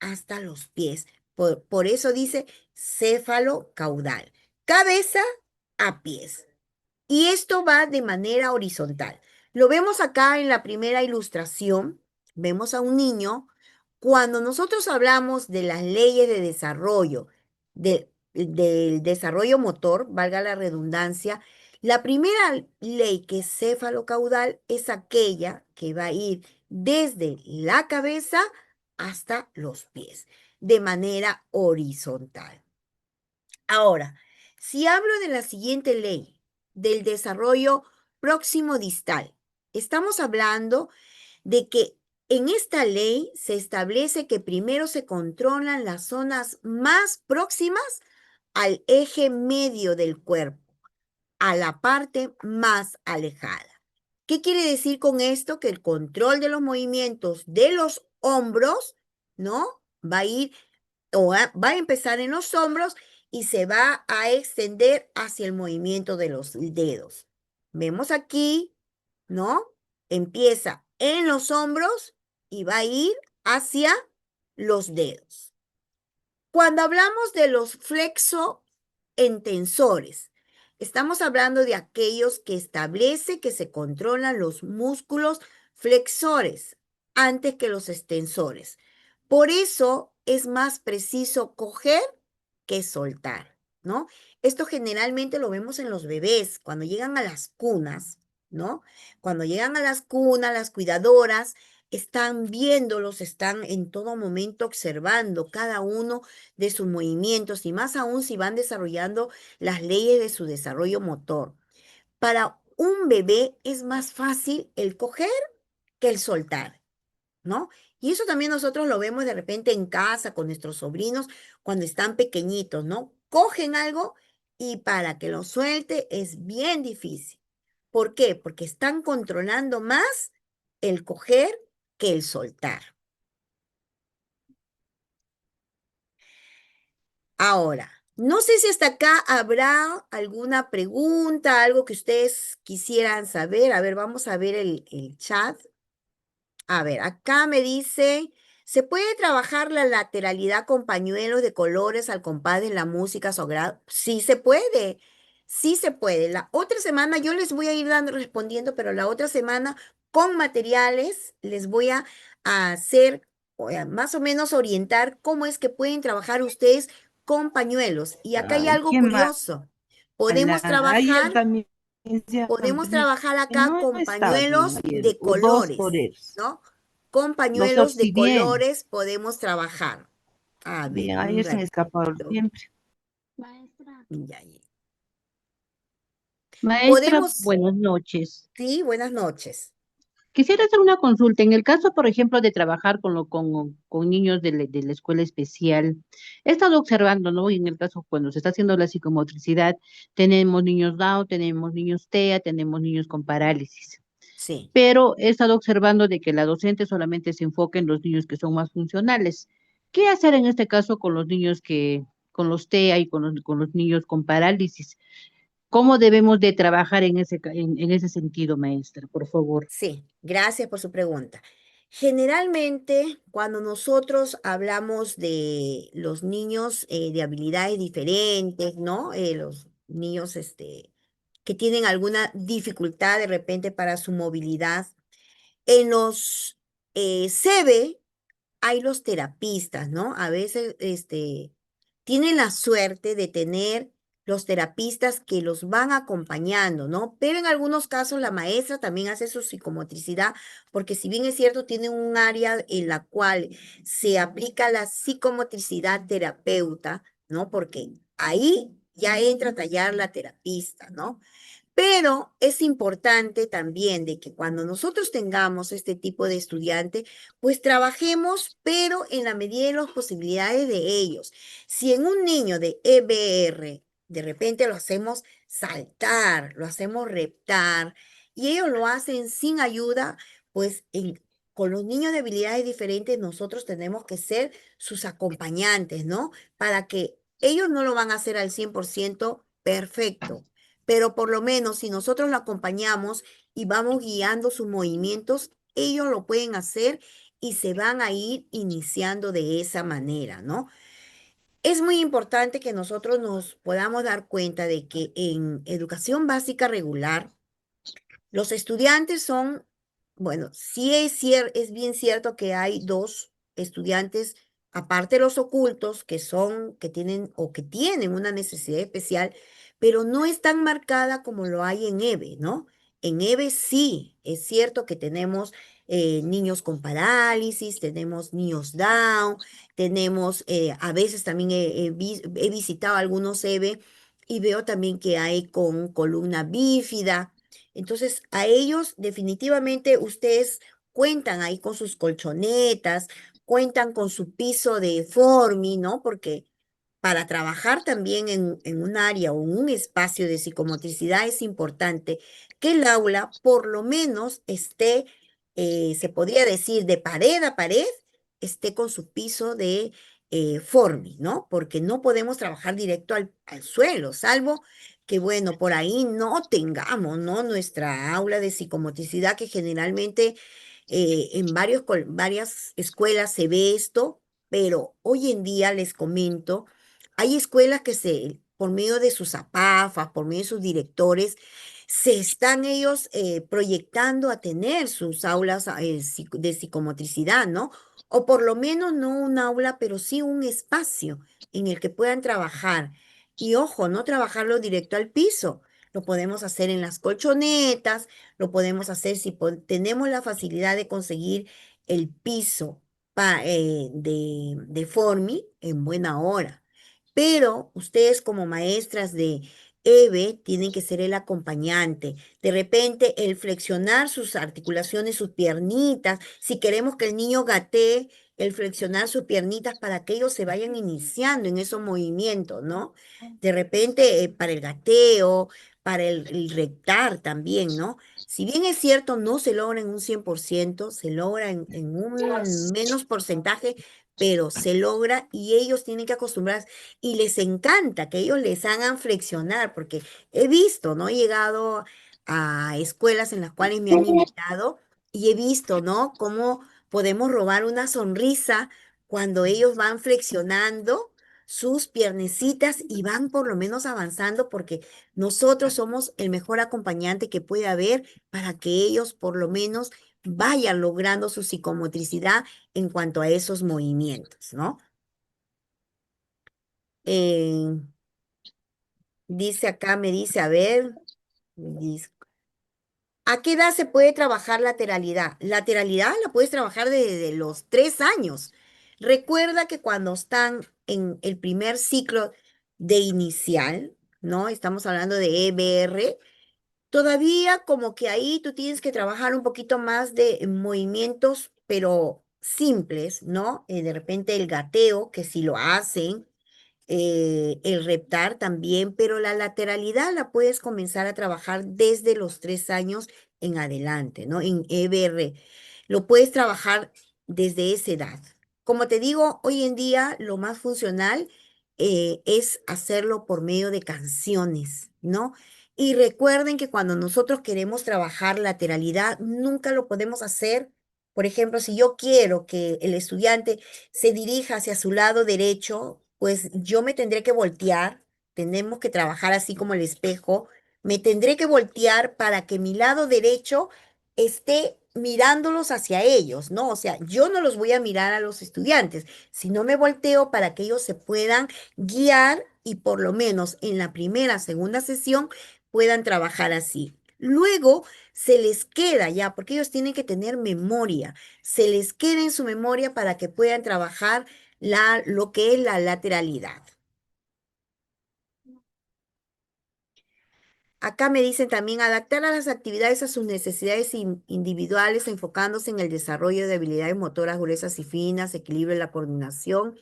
A: hasta los pies. Por eso dice céfalo caudal. Cabeza a pies. Y esto va de manera horizontal. Lo vemos acá en la primera ilustración. Vemos a un niño. Cuando nosotros hablamos de las leyes de desarrollo, del desarrollo motor, valga la redundancia, la primera ley que es cefalocaudal es aquella que va a ir desde la cabeza hasta los pies, de manera horizontal. Ahora, si hablo de la siguiente ley, del desarrollo próximo distal, estamos hablando de que en esta ley se establece que primero se controlan las zonas más próximas al eje medio del cuerpo, a la parte más alejada. ¿Qué quiere decir con esto? Que el control de los movimientos de los hombros, ¿no? Va a ir o va a empezar en los hombros y se va a extender hacia el movimiento de los dedos. Vemos aquí, ¿no? Empieza en los hombros y va a ir hacia los dedos. Cuando hablamos de los flexoentensores, Estamos hablando de aquellos que establece que se controlan los músculos flexores antes que los extensores. Por eso es más preciso coger que soltar, ¿no? Esto generalmente lo vemos en los bebés cuando llegan a las cunas, ¿no? Cuando llegan a las cunas, las cuidadoras están viéndolos, están en todo momento observando cada uno de sus movimientos y más aún si van desarrollando las leyes de su desarrollo motor. Para un bebé es más fácil el coger que el soltar, ¿no? Y eso también nosotros lo vemos de repente en casa con nuestros sobrinos cuando están pequeñitos, ¿no? Cogen algo y para que lo suelte es bien difícil. ¿Por qué? Porque están controlando más el coger que el soltar. Ahora, no sé si hasta acá habrá alguna pregunta, algo que ustedes quisieran saber. A ver, vamos a ver el chat. A ver, acá me dice, ¿se puede trabajar la lateralidad con pañuelos de colores al compás de la música sagrada? Sí se puede, sí se puede. La otra semana yo les voy a ir dando respondiendo, pero la otra semana con materiales les voy a hacer, más o menos orientar cómo es que pueden trabajar ustedes con pañuelos. Y acá hay
B: Ay,
A: algo
B: qué
A: curioso. Podemos
B: mala. Ayer
A: trabajar
B: también se
A: Podemos
B: abrí.
A: trabajar acá
B: No
A: con
B: estaba bien
A: pañuelos
B: ayer.
A: de
B: Dos
A: colores,
B: toreros.
A: ¿no? Con
B: Los
A: pañuelos de
B: sorcí bien.
A: colores podemos trabajar. A ver,
B: Bien,
A: un
B: ayer se me escapó
A: ratito.
B: siempre.
A: Ya, ya.
B: Maestra,
A: Podemos,
B: buenas noches.
A: sí, buenas noches.
B: Quisiera hacer una consulta. En el caso, por ejemplo, de trabajar con niños de la escuela especial, he estado observando, ¿no? Y en el caso, cuando se está haciendo la psicomotricidad, tenemos niños Down, tenemos niños TEA, tenemos niños con parálisis.
A: Sí,
B: Pero he estado observando de que la docente solamente se enfoca en los niños que son más funcionales. ¿Qué hacer en este caso con los niños con los TEA y con los niños con parálisis? ¿Cómo debemos de trabajar en ese sentido, maestra? Por favor.
A: sí, gracias por su pregunta. Generalmente, cuando nosotros hablamos de los niños de habilidades diferentes, ¿no? Los niños que tienen alguna dificultad de repente para su movilidad, en los CB hay los terapistas, ¿no? A veces tienen la suerte de tener los terapistas que los van acompañando, ¿no? Pero en algunos casos la maestra también hace su psicomotricidad, porque si bien es cierto, tiene un área en la cual se aplica la psicomotricidad terapeuta, ¿no? Porque ahí ya entra a tallar la terapista, ¿no? Pero es importante también de que cuando nosotros tengamos este tipo de estudiante, pues trabajemos, pero en la medida de las posibilidades de ellos. Si en un niño de EBR de repente lo hacemos saltar, lo hacemos reptar, y ellos lo hacen sin ayuda, pues con los niños de habilidades diferentes nosotros tenemos que ser sus acompañantes, ¿no? Para que ellos no lo van a hacer al 100% perfecto, pero por lo menos si nosotros lo acompañamos y vamos guiando sus movimientos, ellos lo pueden hacer y se van a ir iniciando de esa manera, ¿no? Es muy importante que nosotros nos podamos dar cuenta de que en educación básica regular, los estudiantes son, bueno, sí es bien cierto que hay dos estudiantes, aparte de los ocultos, que tienen o que tienen una necesidad especial, pero no es tan marcada como lo hay en EVE, ¿no? En EVE sí, es cierto que tenemos niños con parálisis, tenemos niños Down, tenemos, a veces también he visitado algunos EVE y veo también que hay con columna bífida. Entonces, a ellos definitivamente ustedes cuentan ahí con sus colchonetas, cuentan con su piso de Formi, ¿no? Porque para trabajar también en un área o en un espacio de psicomotricidad es importante que el aula por lo menos esté, se podría decir, de pared a pared, esté con su piso de Formi, ¿no? Porque no podemos trabajar directo al suelo, salvo que, bueno, por ahí no tengamos, ¿no? Nuestra aula de psicomotricidad, que generalmente en varias escuelas se ve esto, pero hoy en día les comento, hay escuelas que por medio de sus APAFAS, por medio de sus directores, se están ellos proyectando a tener sus aulas de psicomotricidad, ¿no? O por lo menos no un aula, pero sí un espacio en el que puedan trabajar. Y ojo, no trabajarlo directo al piso. Lo podemos hacer en las colchonetas, lo podemos hacer si tenemos la facilidad de conseguir el piso de Formi en buena hora. Pero ustedes como maestras de EVE tienen que ser el acompañante. De repente, el flexionar sus articulaciones, sus piernitas, si queremos que el niño gatee, el flexionar sus piernitas para que ellos se vayan iniciando en esos movimientos, ¿no? De repente, para el gateo, para el rectar también, ¿no? Si bien es cierto, no se logra en un 100%, se logra en un menos porcentaje, pero se logra y ellos tienen que acostumbrarse y les encanta que ellos les hagan flexionar, porque he visto, ¿no? He llegado a escuelas en las cuales me han invitado y he visto, ¿no? Cómo podemos robar una sonrisa cuando ellos van flexionando sus piernecitas y van por lo menos avanzando porque nosotros somos el mejor acompañante que puede haber para que ellos por lo menos vayan logrando su psicomotricidad en cuanto a esos movimientos, ¿no? Eh, Dice acá, me dice, a ver, dice, ¿a qué edad se puede trabajar lateralidad? Lateralidad la puedes trabajar desde los 3 años. Recuerda que cuando están en el primer ciclo de inicial, ¿no? Estamos hablando de EBR. Todavía como que ahí tú tienes que trabajar un poquito más de movimientos, pero simples, ¿no? De repente el gateo, que si lo hacen, el reptar también, pero la lateralidad la puedes comenzar a trabajar desde los 3 años en adelante, ¿no? En EBR. Lo puedes trabajar desde esa edad. Como te digo, hoy en día lo más funcional es hacerlo por medio de canciones, ¿no? Y recuerden que cuando nosotros queremos trabajar lateralidad, nunca lo podemos hacer. Por ejemplo, si yo quiero que el estudiante se dirija hacia su lado derecho, pues yo me tendré que voltear, tenemos que trabajar así como el espejo, me tendré que voltear para que mi lado derecho esté mirándolos hacia ellos, ¿no? O sea, yo no los voy a mirar a los estudiantes, sino me volteo para que ellos se puedan guiar y por lo menos en la primera, segunda sesión puedan trabajar así. Luego se les queda ya, porque ellos tienen que tener memoria, se les queda en su memoria para que puedan trabajar lo que es la lateralidad. Acá me dicen también adaptar a las actividades a sus necesidades individuales, enfocándose en el desarrollo de habilidades motoras gruesas y finas, equilibrio de la coordinación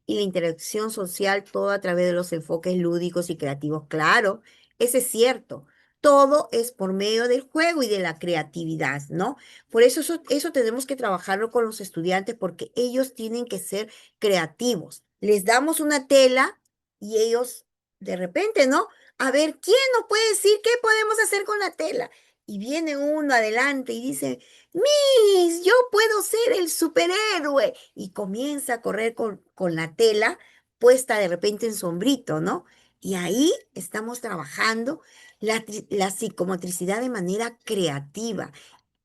A: y la interacción social, todo a través de los enfoques lúdicos y creativos. Claro, ese es cierto. Todo es por medio del juego y de la creatividad, ¿no? Por eso eso tenemos que trabajarlo con los estudiantes porque ellos tienen que ser creativos. Les damos una tela y ellos de repente, ¿no? A ver, ¿quién nos puede decir qué podemos hacer con la tela? Y viene uno adelante y dice, Miss, yo puedo ser el superhéroe. Y comienza a correr con la tela puesta de repente en sombrito, ¿no? Y ahí estamos trabajando la psicomotricidad de manera creativa.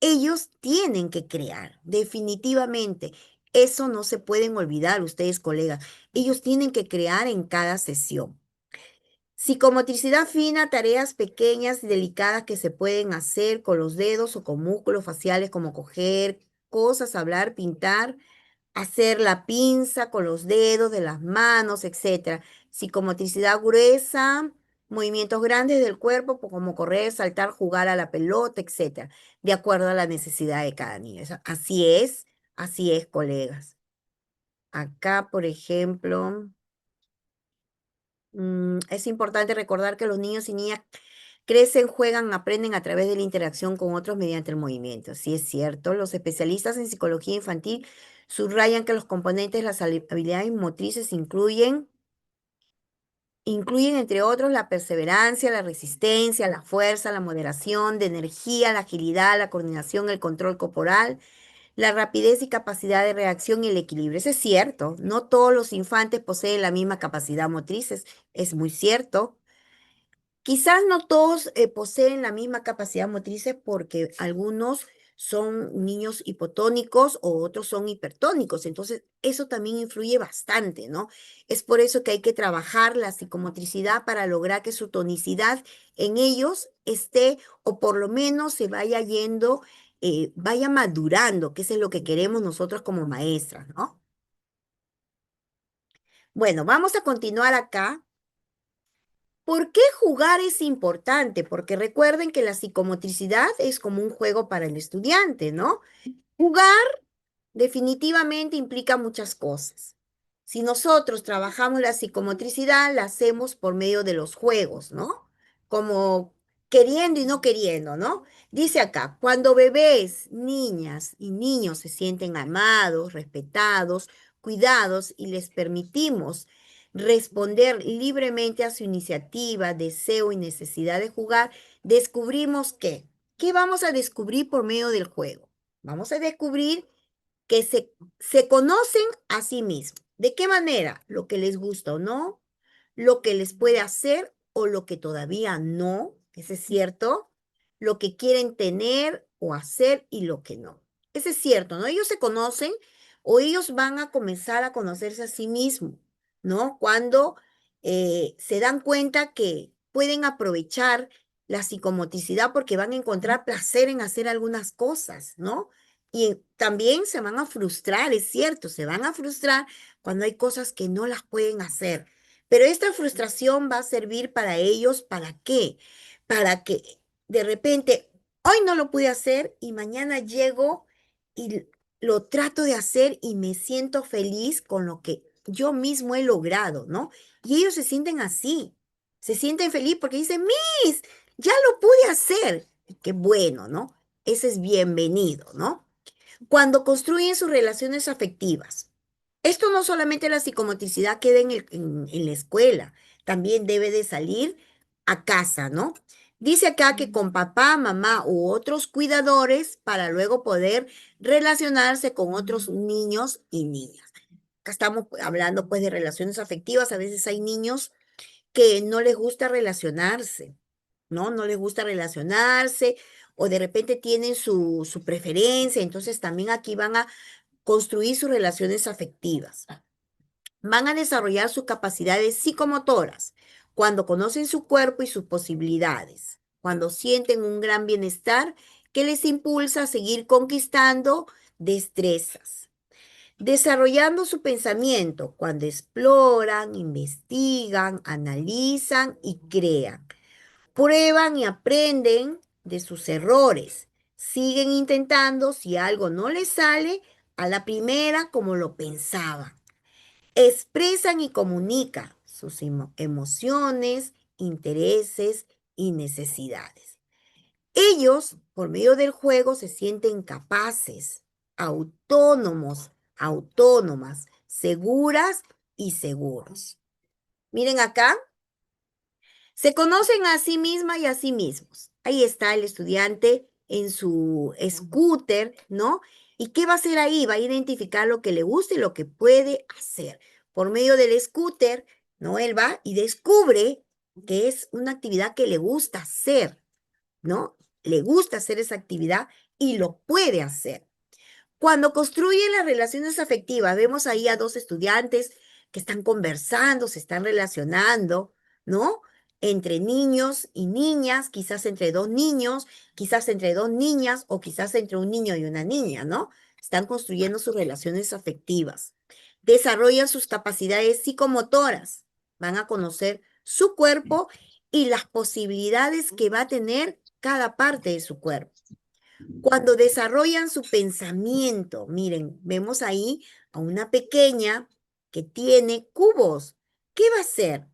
A: Ellos tienen que crear, definitivamente. Eso no se pueden olvidar ustedes, colegas. Ellos tienen que crear en cada sesión. Psicomotricidad fina, tareas pequeñas y delicadas que se pueden hacer con los dedos o con músculos faciales como coger cosas, hablar, pintar, hacer la pinza con los dedos de las manos, etcétera. Psicomotricidad gruesa, movimientos grandes del cuerpo como correr, saltar, jugar a la pelota, etcétera, de acuerdo a la necesidad de cada niño. Así es, colegas. Acá, por ejemplo. Es importante recordar que los niños y niñas crecen, juegan, aprenden a través de la interacción con otros mediante el movimiento. Sí es cierto, los especialistas en psicología infantil subrayan que los componentes de las habilidades motrices incluyen entre otros la perseverancia, la resistencia, la fuerza, la moderación de energía, la agilidad, la coordinación, el control corporal, la rapidez y capacidad de reacción y el equilibrio. Eso es cierto, no todos los infantes poseen la misma capacidad motriz, es muy cierto. Quizás no todos poseen la misma capacidad motriz porque algunos son niños hipotónicos o otros son hipertónicos. Entonces, eso también influye bastante, ¿no? Es por eso que hay que trabajar la psicomotricidad para lograr que su tonicidad en ellos esté o por lo menos se vaya yendo, vaya madurando, que eso es lo que queremos nosotros como maestras, ¿no? Bueno, vamos a continuar acá. ¿Por qué jugar es importante? Porque recuerden que la psicomotricidad es como un juego para el estudiante, ¿no? Jugar definitivamente implica muchas cosas. Si nosotros trabajamos la psicomotricidad, la hacemos por medio de los juegos, ¿no? Como queriendo y no queriendo, ¿no? Dice acá, cuando bebés, niñas y niños se sienten amados, respetados, cuidados y les permitimos responder libremente a su iniciativa, deseo y necesidad de jugar, descubrimos ¿qué vamos a descubrir por medio del juego? Vamos a descubrir que se conocen a sí mismos. ¿De qué manera? Lo que les gusta o no, lo que les puede hacer o lo que todavía no, ese es cierto, lo que quieren tener o hacer y lo que no. Ese es cierto, ¿no? Ellos se conocen o ellos van a comenzar a conocerse a sí mismos, ¿no? Cuando se dan cuenta que pueden aprovechar la psicomotricidad porque van a encontrar placer en hacer algunas cosas, ¿no? Y también se van a frustrar, es cierto, se van a frustrar cuando hay cosas que no las pueden hacer. Pero esta frustración va a servir para ellos, ¿para qué? Para que de repente, hoy no lo pude hacer y mañana llego y lo trato de hacer y me siento feliz con lo que yo mismo he logrado, ¿no? Y ellos se sienten así, se sienten feliz porque dicen, Miss, ya lo pude hacer. Qué bueno, ¿no? Ese es bienvenido, ¿no? Cuando construyen sus relaciones afectivas. Esto no solamente la psicomotricidad queda en la escuela, también debe de salir a casa, ¿no? Dice acá que con papá, mamá u otros cuidadores para luego poder relacionarse con otros niños y niñas. Acá estamos hablando pues de relaciones afectivas. A veces hay niños que no les gusta relacionarse, ¿no? No les gusta relacionarse o de repente tienen su preferencia. Entonces también aquí van a construir sus relaciones afectivas. Van a desarrollar sus capacidades psicomotoras cuando conocen su cuerpo y sus posibilidades, cuando sienten un gran bienestar que les impulsa a seguir conquistando destrezas. Desarrollando su pensamiento cuando exploran, investigan, analizan y crean. Prueban y aprenden de sus errores. Siguen intentando si algo no les sale a la primera como lo pensaban. Expresan y comunican sus emociones, intereses y necesidades. Ellos, por medio del juego, se sienten capaces, autónomos, autónomas, seguras y seguros. Miren acá, se conocen a sí misma y a sí mismos. Ahí está el estudiante en su scooter, ¿no? ¿Y qué va a hacer ahí? Va a identificar lo que le gusta y lo que puede hacer. Por medio del scooter, ¿no? Él va y descubre que es una actividad que le gusta hacer, ¿no? Le gusta hacer esa actividad y lo puede hacer. Cuando construye las relaciones afectivas, vemos ahí a dos estudiantes que están conversando, se están relacionando, ¿no? Entre niños y niñas, quizás entre dos niños, quizás entre dos niñas o quizás entre un niño y una niña, ¿no? Están construyendo sus relaciones afectivas. Desarrollan sus capacidades psicomotoras, van a conocer su cuerpo y las posibilidades que va a tener cada parte de su cuerpo. Cuando desarrollan su pensamiento, miren, vemos ahí a una pequeña que tiene cubos. ¿Qué va a hacer?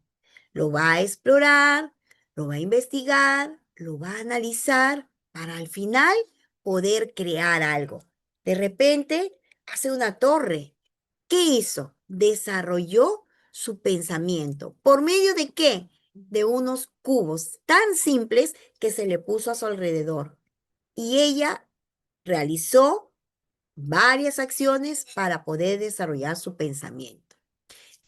A: Lo va a explorar, lo va a investigar, lo va a analizar para al final poder crear algo. De repente hace una torre. ¿Qué hizo? Desarrolló su pensamiento. ¿Por medio de qué? De unos cubos tan simples que se le puso a su alrededor. Y ella realizó varias acciones para poder desarrollar su pensamiento.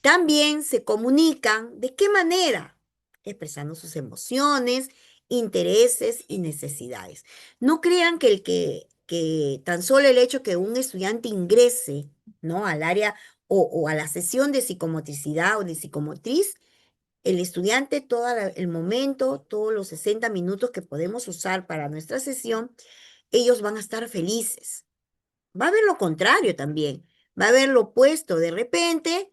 A: También se comunican de qué manera, expresando sus emociones, intereses y necesidades. No crean que que tan solo el hecho que un estudiante ingrese, ¿no?, al área o a la sesión de psicomotricidad o de psicomotriz, el estudiante todo el momento, todos los 60 minutos que podemos usar para nuestra sesión, ellos van a estar felices. Va a haber lo contrario también, va a haber lo opuesto. De repente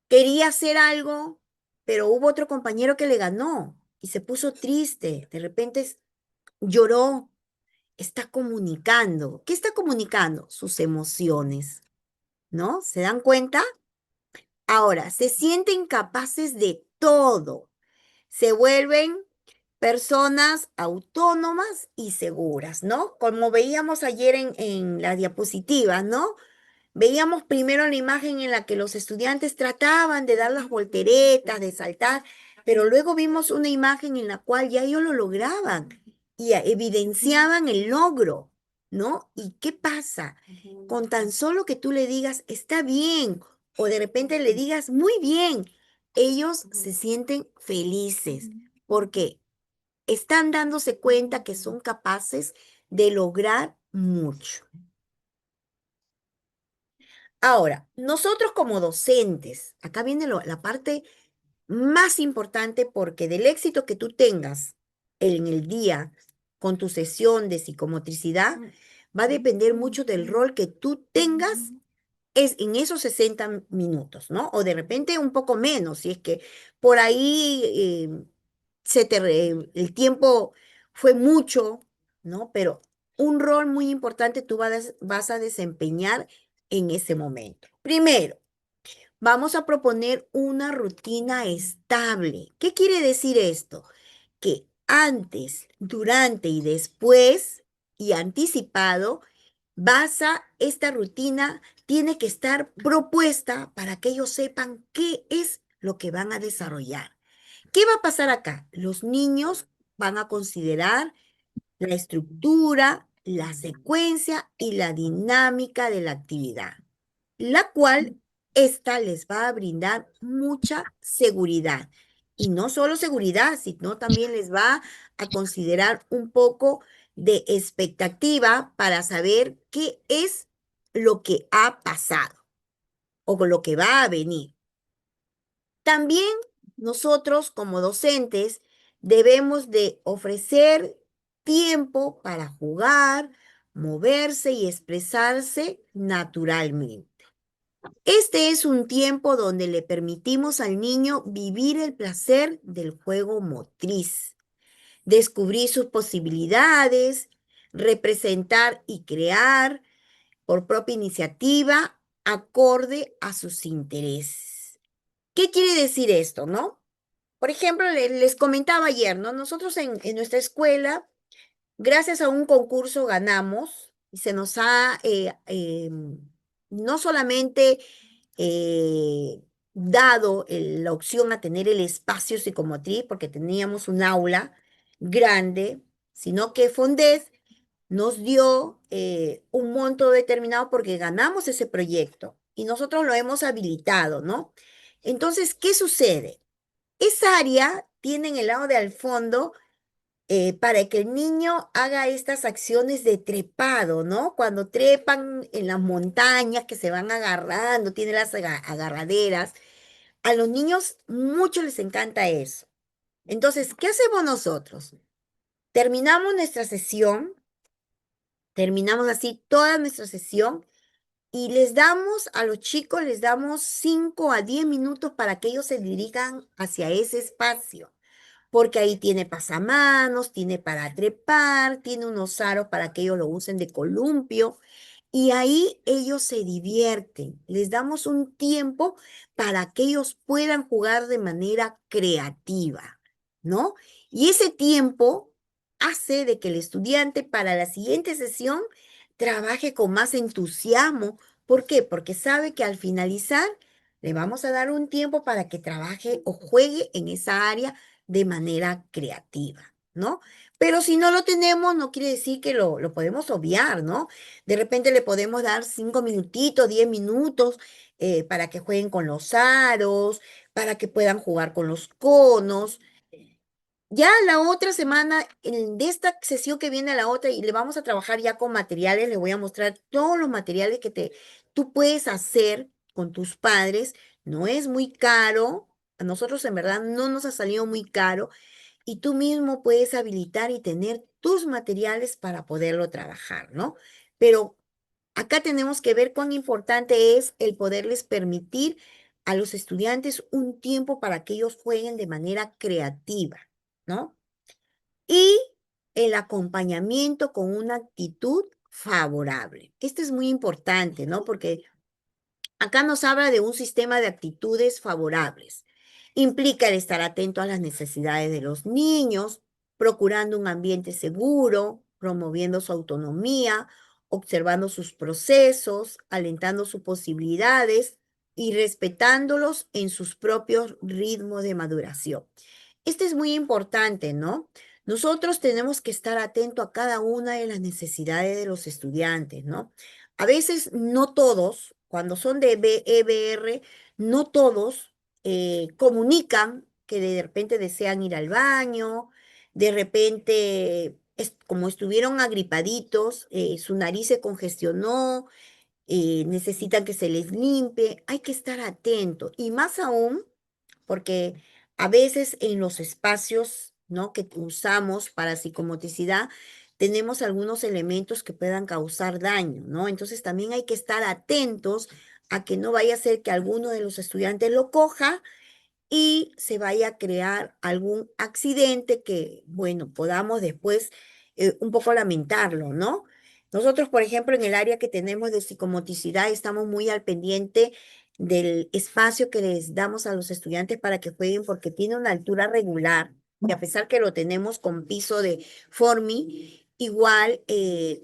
A: quería hacer algo, pero hubo otro compañero que le ganó y se puso triste. De repente lloró, está comunicando. ¿Qué está comunicando? Sus emociones, ¿no? ¿Se dan cuenta? Ahora, se sienten capaces de todo. Se vuelven personas autónomas y seguras, ¿no? Como veíamos ayer en las diapositivas, ¿no? Veíamos primero la imagen en la que los estudiantes trataban de dar las volteretas, de saltar, pero luego vimos una imagen en la cual ya ellos lo lograban y evidenciaban el logro, ¿no? ¿Y qué pasa? Con tan solo que tú le digas, está bien, o de repente le digas, muy bien, ellos se sienten felices porque están dándose cuenta que son capaces de lograr mucho. Ahora, nosotros como docentes, acá viene la parte más importante porque del éxito que tú tengas en el día con tu sesión de psicomotricidad, va a depender mucho del rol que tú tengas es en esos 60 minutos, ¿no? O de repente un poco menos, si es que por ahí el tiempo fue mucho, ¿no? Pero un rol muy importante tú vas a desempeñar en ese momento. Primero, vamos a proponer una rutina estable. ¿Qué quiere decir esto? Que antes, durante y después y anticipado, esta rutina tiene que estar propuesta para que ellos sepan qué es lo que van a desarrollar. ¿Qué va a pasar acá? Los niños van a considerar la estructura, la secuencia y la dinámica de la actividad, la cual esta les va a brindar mucha seguridad. Y no solo seguridad, sino también les va a considerar un poco de expectativa para saber qué es lo que ha pasado o lo que va a venir. También nosotros como docentes debemos de ofrecer tiempo para jugar, moverse y expresarse naturalmente. Este es un tiempo donde le permitimos al niño vivir el placer del juego motriz, descubrir sus posibilidades, representar y crear por propia iniciativa acorde a sus intereses. ¿Qué quiere decir esto, no? Por ejemplo, les comentaba ayer, ¿no? Nosotros en nuestra escuela, gracias a un concurso ganamos y se nos ha no solamente dado la opción a tener el espacio psicomotriz, porque teníamos un aula grande, sino que Fondes nos dio un monto determinado porque ganamos ese proyecto y nosotros lo hemos habilitado, ¿no? Entonces, ¿qué sucede? Esa área tiene en el lado de al fondo para que el niño haga estas acciones de trepado, ¿no? Cuando trepan en las montañas que se van agarrando, tiene las agarraderas. A los niños mucho les encanta eso. Entonces, ¿qué hacemos nosotros? Terminamos nuestra sesión, terminamos así toda nuestra sesión y les damos a los chicos, les damos 5 a 10 minutos para que ellos se dirijan hacia ese espacio porque ahí tiene pasamanos, tiene para trepar, tiene unos aros para que ellos lo usen de columpio. Y ahí ellos se divierten. Les damos un tiempo para que ellos puedan jugar de manera creativa, ¿no? Y ese tiempo hace de que el estudiante para la siguiente sesión trabaje con más entusiasmo. ¿Por qué? Porque sabe que al finalizar le vamos a dar un tiempo para que trabaje o juegue en esa área de manera creativa, ¿no? Pero si no lo tenemos, no quiere decir que lo podemos obviar, ¿no? De repente le podemos dar 5 minutitos, 10 minutos para que jueguen con los aros, para que puedan jugar con los conos. Ya la otra semana, de esta sesión que viene a la otra, y le vamos a trabajar ya con materiales, le voy a mostrar todos los materiales que tú puedes hacer con tus padres. No es muy caro, a nosotros en verdad no nos ha salido muy caro, y tú mismo puedes habilitar y tener tus materiales para poderlo trabajar, ¿no? Pero acá tenemos que ver cuán importante es el poderles permitir a los estudiantes un tiempo para que ellos jueguen de manera creativa, ¿no? Y el acompañamiento con una actitud favorable. Esto es muy importante, ¿no? Porque acá nos habla de un sistema de actitudes favorables. Implica el estar atento a las necesidades de los niños, procurando un ambiente seguro, promoviendo su autonomía, observando sus procesos, alentando sus posibilidades y respetándolos en sus propios ritmos de maduración. Este es muy importante, ¿no? Nosotros tenemos que estar atentos a cada una de las necesidades de los estudiantes, ¿no? A veces no todos, cuando son de EBR, no todos comunican que de repente desean ir al baño, de repente, como estuvieron agripaditos, su nariz se congestionó, necesitan que se les limpie, hay que estar atento. Y más aún, porque a veces en los espacios, ¿no?, que usamos para psicomotricidad, tenemos algunos elementos que puedan causar daño, ¿no? Entonces también hay que estar atentos a que no vaya a ser que alguno de los estudiantes lo coja y se vaya a crear algún accidente que, bueno, podamos después un poco lamentarlo, ¿no? Nosotros, por ejemplo, en el área que tenemos de psicomotricidad, estamos muy al pendiente del espacio que les damos a los estudiantes para que jueguen, porque tiene una altura regular, y a pesar que lo tenemos con piso de Formi, igual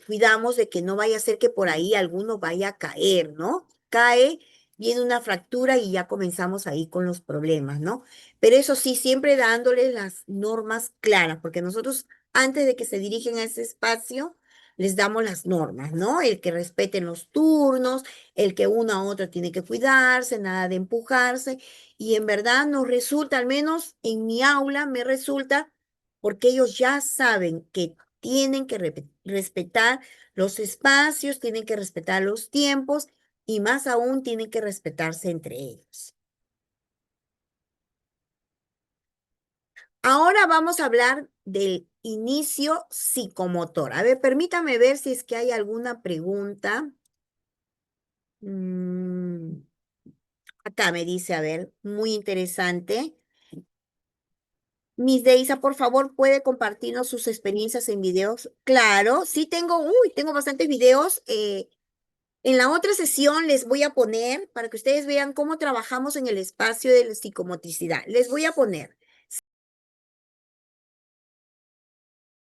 A: cuidamos de que no vaya a ser que por ahí alguno vaya a caer, ¿no? Cae, viene una fractura y ya comenzamos ahí con los problemas, ¿no? Pero eso sí, siempre dándoles las normas claras, porque nosotros antes de que se dirigen a ese espacio, les damos las normas, ¿no? El que respeten los turnos, el que uno a otro tiene que cuidarse, nada de empujarse, y en verdad nos resulta, al menos en mi aula me resulta, porque ellos ya saben que tienen que respetar los espacios, tienen que respetar los tiempos y más aún tienen que respetarse entre ellos. Ahora vamos a hablar del inicio psicomotor. A ver, permítame ver si es que hay alguna pregunta. Mm, acá me dice, a ver, muy interesante. Miss Deisa, por favor, ¿puede compartirnos sus experiencias en videos? Claro, sí tengo bastantes videos. En la otra sesión les voy a poner, para que ustedes vean cómo trabajamos en el espacio de la psicomotricidad, les voy a poner